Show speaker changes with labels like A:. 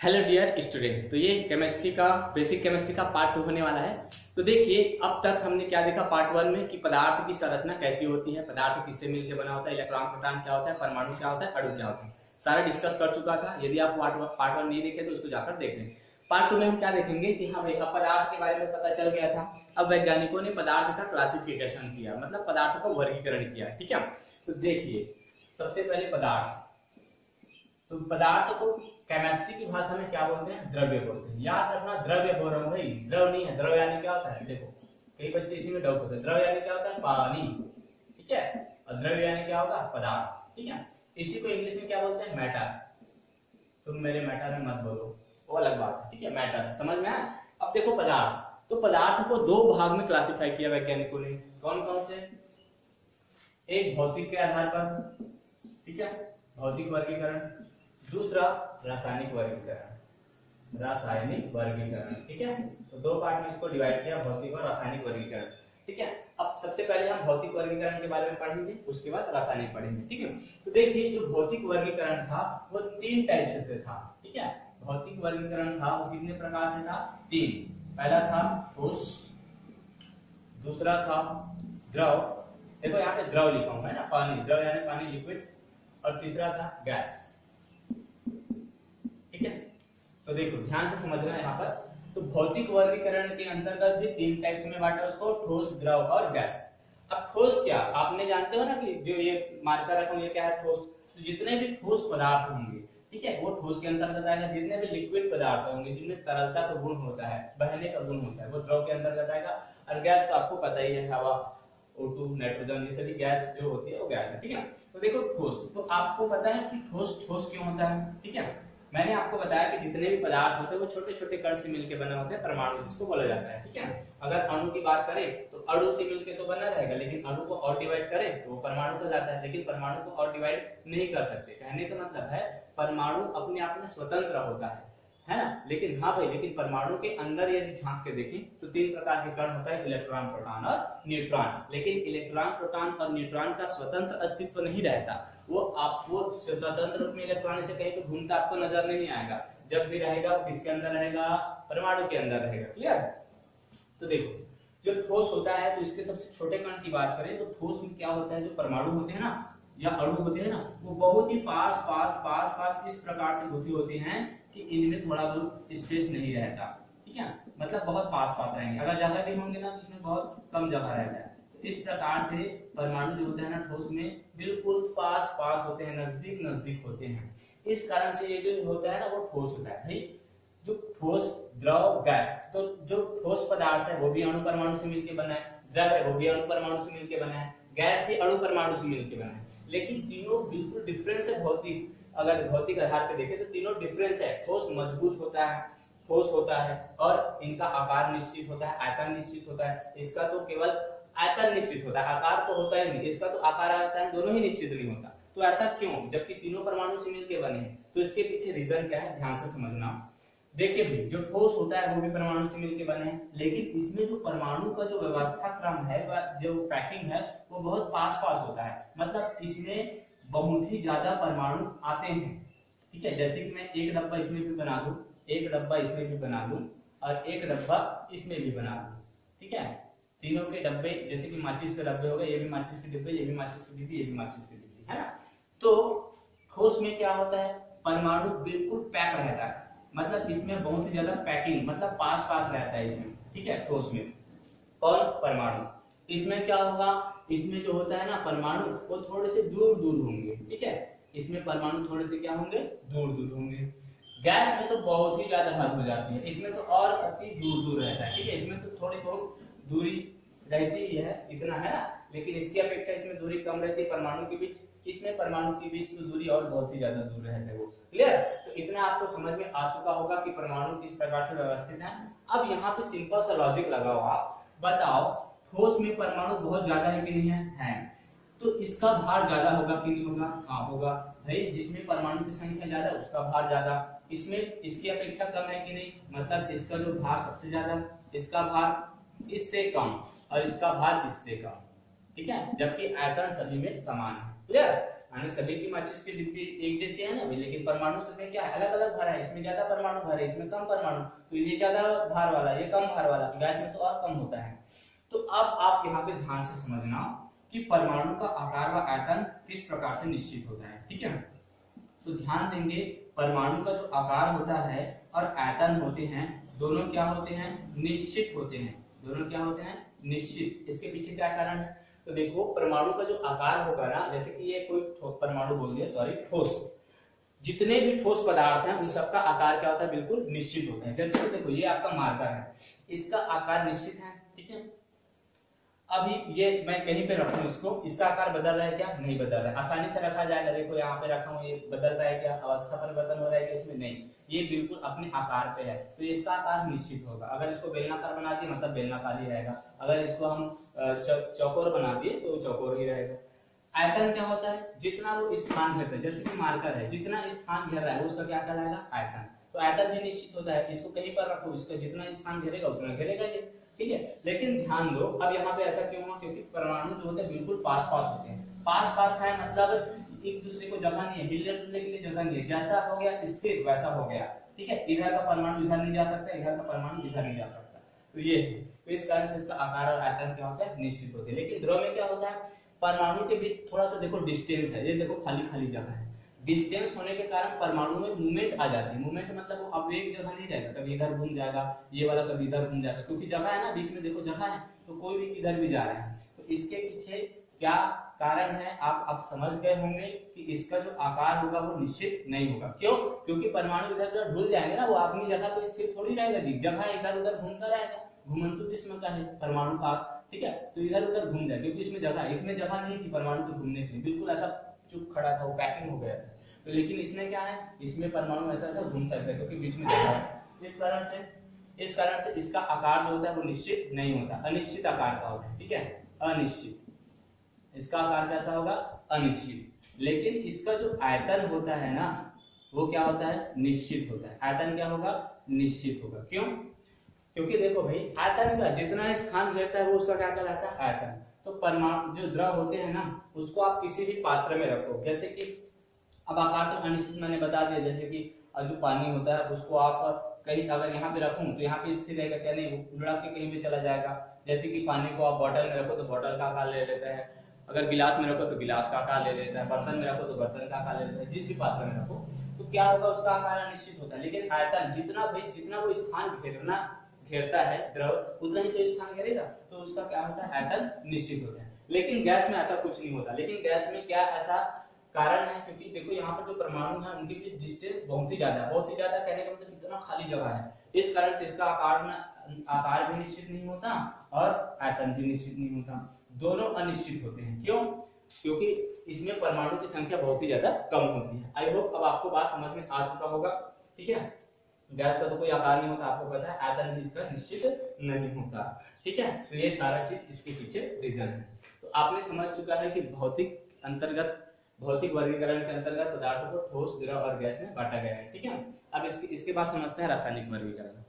A: Hello dear student. तो ये chemistry का बेसिक केमिस्ट्री का पार्ट 2 होने वाला है। तो देखिए अब तक हमने क्या देखा पार्ट 1 में कि पदार्थ की संरचना कैसी होती है, पदार्थ किससे मिलकर बना होता है, इलेक्ट्रॉन प्रोटॉन क्या होता है, परमाणु क्या होता है, अणु क्या होता है, सारा डिस्कस कर चुका था। यदि आप पार्ट 1 नहीं देखे तो उसको जाकर देख लें। पार्ट 2 में हम क्या देखेंगे कि हाँ भाई अब पदार्थ के बारे में पता चल गया था। अब वैज्ञानिकों ने पदार्थ का क्लासिफिकेशन किया, मतलब पदार्थ का वर्गीकरण किया। ठीक है, तो देखिए सबसे पहले पदार्थ। तो पदार्थ को केमिस्ट्री की भाषा में क्या बोलते हैं? द्रव्य बोलते हैं। याद रखना, द्रव्य बोल रहा हूं भाई, द्रव नहीं है। द्रव यानी क्या होता है? देखो कई बच्चे इसी में डाउट होते हैं। द्रव यानी क्या होता है? पानी। ठीक है, और द्रव्य यानी क्या होगा? पदार्थ। ठीक है, इसी को इंग्लिश में क्या बोलते हैं? मैटर। तुम मेरे मैटर में मत बोलो, वो अलग बात है। ठीक है, मैटर समझ में आया। अब देखो पदार्थ, तो पदार्थ को दो भाग में क्लासिफाई किया वैज्ञानिकों ने। कौन कौन से? एक भौतिक के आधार पर, ठीक है, भौतिक वर्गीकरण। दूसरा रासायनिक वर्गीकरण, रासायनिक वर्गीकरण। ठीक है, तो दो पार्ट में इसको डिवाइड किया, भौतिक और रासायनिक वर्गीकरण। ठीक है, अब सबसे पहले हम भौतिक वर्गीकरण के बारे में पढ़ेंगे, उसके बाद रासायनिक पढ़ेंगे। ठीक है, तो देखिए जो भौतिक वर्गीकरण था वो 3 टाइप से था। ठीक है, भौतिक वर्गीकरण था वो कितने प्रकार से था? 3। पहला था ठोस, दूसरा था द्रव, देखो यहाँ पे द्रव लिखा हुआ है ना, पानी, द्रव यानी पानी, लिक्विड, और तीसरा था गैस। ठीक है, तो देखो ध्यान से समझना यहाँ पर। तो भौतिक वर्गीकरण के अंतर्गत भी 3 टाइप्स में बांटा उसको, ठोस, द्रव और गैस। अब ठोस क्या, आपने जानते हो ना कि जो ये मार्कर रखा ये क्या है? ठोस। तो जितने भी ठोस पदार्थ होंगे, ठीक है, वो ठोस के अंतर्गत आएगा। जितने भी लिक्विड पदार्थ होंगे जिनमें तरलता का गुण होता है, बहने का गुण होता है, वो द्रव के अंतर्गत आएगा। और गैस तो आपको पता ही है, हवा, O2, नाइट्रोजन, ये सभी गैस जो होती है वो गैस है। ठीक है, तो देखो ठोस, तो आपको पता है कि ठोस ठोस क्यों होता है? ठीक है, मैंने आपको बताया कि जितने भी पदार्थ होते हैं वो छोटे छोटे कण से मिलकर बने होते हैं, परमाणु जिसको बोला जाता है। ठीक है, अगर अणु की बात करें तो अणु से मिलकर तो बना रहेगा, लेकिन अणु को और डिवाइड करें तो वो परमाणु कहलाता है। लेकिन परमाणु को और डिवाइड नहीं कर सकते। कहने का मतलब है परमाणु अपने आप में स्वतंत्र होता है ना। लेकिन हाँ भाई, लेकिन परमाणु के अंदर यदि झांक के देखें तो 3 प्रकार के कण होता है, इलेक्ट्रॉन, प्रोटॉन और न्यूट्रॉन। लेकिन इलेक्ट्रॉन, प्रोटॉन और न्यूट्रॉन का स्वतंत्र अस्तित्व नहीं रहता। वो स्वतंत्र रूप में इलेक्ट्रॉन से कहीं पे घूमता आपको नजर नहीं आएगा। जब भी रहेगा वो किसके अंदर रहेगा? परमाणु के अंदर रहेगा। क्लियर? तो देखो जो ठोस होता है, तो इसके सबसे छोटे कण की बात करें तो ठोस में क्या होता है? जो परमाणु होते हैं ना या अणु होते हैं ना, वो बहुत ही पास पास पास पास इस प्रकार से गुथे होते हैं कि इनमें थोड़ा बहुत स्पेस नहीं रहता। ठीक है, मतलब बहुत पास पास रहेंगे। अगर ज्यादा भी होंगे ना तो इसमें बहुत कम जगह रहता है। तो इस प्रकार से परमाणु जो होता है ना ठोस में, बिल्कुल पास पास होते हैं, नजदीक नजदीक होते हैं। इस कारण से ये जो होता है ना वो ठोस होता है भाई। जो ठोस, द्रव, गैस, तो जो ठोस पदार्थ है वो भी अणु परमाणु से मिलकर बना है, द्रव है वो भी अणु परमाणु से मिलकर बना है, गैस भी अणु परमाणु से मिलकर बना है। लेकिन तीनों बिल्कुल डिफरेंस है भौतिक, अगर भौतिक आधार पे देखें तो तीनों डिफरेंस है। ठोस मजबूत होता है, ठोस होता है, और इनका आकार निश्चित होता है, आयतन निश्चित होता है। इसका तो केवल आयतन निश्चित होता है, आकार तो होता ही नहीं। इसका तो आकार आयतन दोनों ही निश्चित नहीं होता। तो ऐसा क्यों, जबकि तीनों परमाणु से मिलकर बने हैं? तो इसके पीछे रीजन क्या है, ध्यान से समझना। देखिए भाई, जो ठोस होता है वो भी परमाणु से मिलकर बने हैं, लेकिन इसमें जो परमाणु का जो व्यवस्था क्रम है, जो पैकिंग है, वो बहुत पास पास होता है। मतलब इसमें बहुत ही ज्यादा परमाणु आते हैं। ठीक है, जैसे कि मैं एक डब्बा इसमें भी बना दूं, एक डब्बा इसमें भी बना दूं, और एक डब्बा इसमें भी बना दूं। ठीक है, तीनों के डब्बे, जैसे कि माचिस के डब्बे हो गए, ये भी माचिस के डिब्बे, ये भी माचिस की डिब्बी, ये भी माचिस की डिब्बी, है ना। तो ठोस में क्या होता है? परमाणु बिल्कुल पैक रहता है, मतलब इसमें बहुत ही ज्यादा पैकिंग, मतलब पास पास रहता है इसमें। ठीक है, ठोस में कौन? परमाणु। इसमें क्या होगा? इसमें जो होता है ना परमाणु, वो थोड़े से दूर दूर होंगे। ठीक है, इसमें परमाणु थोड़े से क्या होंगे? दूर दूर होंगे। गैस में तो बहुत ही ज्यादा हद हो जाती है, इसमें तो और अति दूर दूर रहता है। ठीक है, इसमें तो थोड़ी बहुत दूरी रहती ही है, इतना है ना, लेकिन इसकी अपेक्षा इसमें दूरी कम रहती है परमाणु के बीच। इसमें परमाणु के बीच तो दूरी और बहुत ही ज्यादा दूर रहता है वो। क्लियर? तो इतना आपको समझ में आ चुका होगा कि परमाणु किस प्रकार से व्यवस्थित है। अब यहाँ पे सिंपल सा लॉजिक लगाओ, आप बताओ ठोस में परमाणु बहुत ज्यादा है कि नहीं है? तो इसका भार ज्यादा होगा कि नहीं होगा? हाँ होगा भाई, जिसमें परमाणु की संख्या ज्यादा उसका भार ज्यादा। इसमें इसकी अपेक्षा कम है कि नहीं, मतलब इसका जो भार सबसे ज्यादा, इसका भार इससे कम, और इसका भार इससे कम। ठीक है, जबकि आयतन सभी में समान है। क्लियर? यानी सभी की माचिस की डिब्बी एक जैसी है ना अभी, लेकिन परमाणु संख्या क्या है, अलग अलग भरा है, इसमें ज्यादा परमाणु भर है, इसमें कम परमाणु, तो ये ज्यादा भार वाला, ये कम भार वाला, गैस में तो और कम होता है। तो अब आप यहाँ पे ध्यान से समझना कि परमाणु का आकार व आयतन किस प्रकार से निश्चित होता है, ठीक है। तो ध्यान देंगे, परमाणु का जो आकार होता है और आयतन होते हैं, दोनों क्या होते हैं, निश्चित होते हैं, दोनों क्या होते हैं, निश्चित। इसके पीछे क्या कारण है, तो देखो परमाणु का जो आकार होगा ना, जैसे कि ये कोई परमाणु बोल दिया, सॉरी, ठोस, जितने भी ठोस पदार्थ हैं उन सबका आकार क्या होता है, बिल्कुल निश्चित होता है। जैसे कि देखो ये आपका मार्कर है, इसका आकार निश्चित है, ठीक है। अभी ये मैं कहीं पे रखूं इसको, इसका आकार बदल रहा है क्या, नहीं बदल रहा है, आसानी से रखा जाएगा। देखो यहाँ पे रखा हूं, ये बदल रहा है क्या, अवस्था परिवर्तन हो रहा है क्या इसमें, नहीं, ये बिल्कुल अपने आकार पे है, तो इसका आकार निश्चित होगा। अगर इसको बेलनाकार बना दिए मतलब बेलनाकार ही रहेगा, अगर इसको हम चौकोर बना दिए तो चौकोर ही रहेगा। आयतन क्या होता है, जितना वो स्थान घेरता है, जैसे कि मार्कर है, जितना स्थान घेर रहा है उसका क्या कहलाएगा, आयतन। तो आयतन भी निश्चित होता है, इसको कहीं पर रखो, इसका जितना स्थान घेरेगा उतना घेरेगा ये, ठीक है। लेकिन ध्यान दो, अब यहाँ पे ऐसा क्यों हुआ, क्योंकि परमाणु जो होते हैं बिल्कुल पास पास होते हैं। पास पास है मतलब एक दूसरे को जगह नहीं है, हिलने डुलने के लिए जगह नहीं है, जैसा हो गया स्थिर वैसा हो गया, ठीक है। इधर का परमाणु इधर नहीं जा सकता, इधर का परमाणु इधर नहीं जा सकता, तो ये है। तो इस कारण से इसका आकार और आयतन क्या होता है, निश्चित होते हैं। लेकिन द्रव में क्या होता है, परमाणु के बीच थोड़ा सा देखो डिस्टेंस है, ये देखो खाली खाली जगह है, डिस्टेंस होने के कारण परमाणु में मूवमेंट आ जाती है। मूवमेंट मतलब वो अब एक जगह नहीं रहेगा, कभी इधर घूम जाएगा, ये वाला कभी इधर घूम जाएगा, क्योंकि जगह है ना, बीच में देखो जगह है, तो कोई भी किधर भी जा रहा है। तो इसके पीछे क्या कारण है, आप समझ गए होंगे कि इसका जो आकार होगा वो निश्चित नहीं होगा। क्यों, क्योंकि परमाणु इधर उधर भूल जाएंगे ना, वो अपनी जगह पे स्थिर थोड़ी रहेगा जी, जगह इधर उधर घूमता रहेगा, घुमंतु किस्म का है परमाणु का, ठीक है। तो इधर उधर घूम जाए, क्योंकि इसमें जगह नहीं थी परमाणु को घूमने के लिए, बिल्कुल ऐसा चुप खड़ा था, वो पैकिंग हो गया था। तो लेकिन इसमें क्या है, इसमें परमाणु ऐसा ऐसा घूम सकता है, क्योंकि बीच में जगह है। इस कारण से इसका आकार जो होता है वो निश्चित नहीं होता, अनिश्चित आकार का होता है, ठीक है, अनिश्चित। इसका आकार कैसा होगा, अनिश्चित। लेकिन इसका जो आयतन होता है ना, वो क्या होता है, निश्चित होता है। आयतन क्या होगा, निश्चित होगा। क्यों, क्योंकि देखो भाई, आयतन का जितना स्थान घेरता है वो उसका क्या कहलाता है, आयतन। तो परमाणु जो द्रव होते हैं ना, उसको आप किसी भी पात्र में रखो, जैसे कि अब आकार तो अनिश्चित मैंने बता दिया, जैसे कि जो पानी होता है उसको आप कहीं अगर यहाँ पे रखूं तो यहाँ पे स्थिर रहेगा क्या, नहीं, उड़ा के कहीं भी चला जाएगा। जैसे कि पानी को आप बोतल में रखो तो बोतल का आकार ले लेता है, अगर गिलास में रखो तो गिलास का आकार ले लेता है, बर्तन में रखो तो बर्तन का आकार ले लेता है, जिस भी पात्र में रखो तो क्या होगा, उसका आकार अनिश्चित होता है। लेकिन आयतन जितना वो स्थान घेरता है द्रव, उतना ही तो स्थान घेरेगा, तो उसका क्या होता है, आयतन निश्चित होता है। लेकिन गैस में ऐसा कुछ नहीं होता। लेकिन गैस में क्या ऐसा कारण है, क्योंकि देखो यहाँ पर जो परमाणु है उनके बीच डिस्टेंस बहुत ही ज्यादा कहने का मतलब इतना खाली जगह है, इस कारण से इसका आकार भी निश्चित नहीं होता और आयतन भी निश्चित नहीं होता, दोनों अनिश्चित होते हैं। क्यों, क्योंकि इसमें परमाणु की संख्या बहुत ही ज्यादा कम होती है। आई होप अब आपको बात समझ में आ चुका होगा, ठीक है। गैस का तो कोई आकार नहीं होता, आपको पता है, आयतन भी इसका निश्चित नहीं होता, ठीक है। तो ये सारा चीज इसके पीछे रीजन है। तो आपने समझ चुका है कि भौतिक वर्गीकरण के अंतर्गत पदार्थों को ठोस, द्रव और गैस में बांटा गया है, ठीक है। अब इसके बाद समझते हैं रासायनिक वर्गीकरण।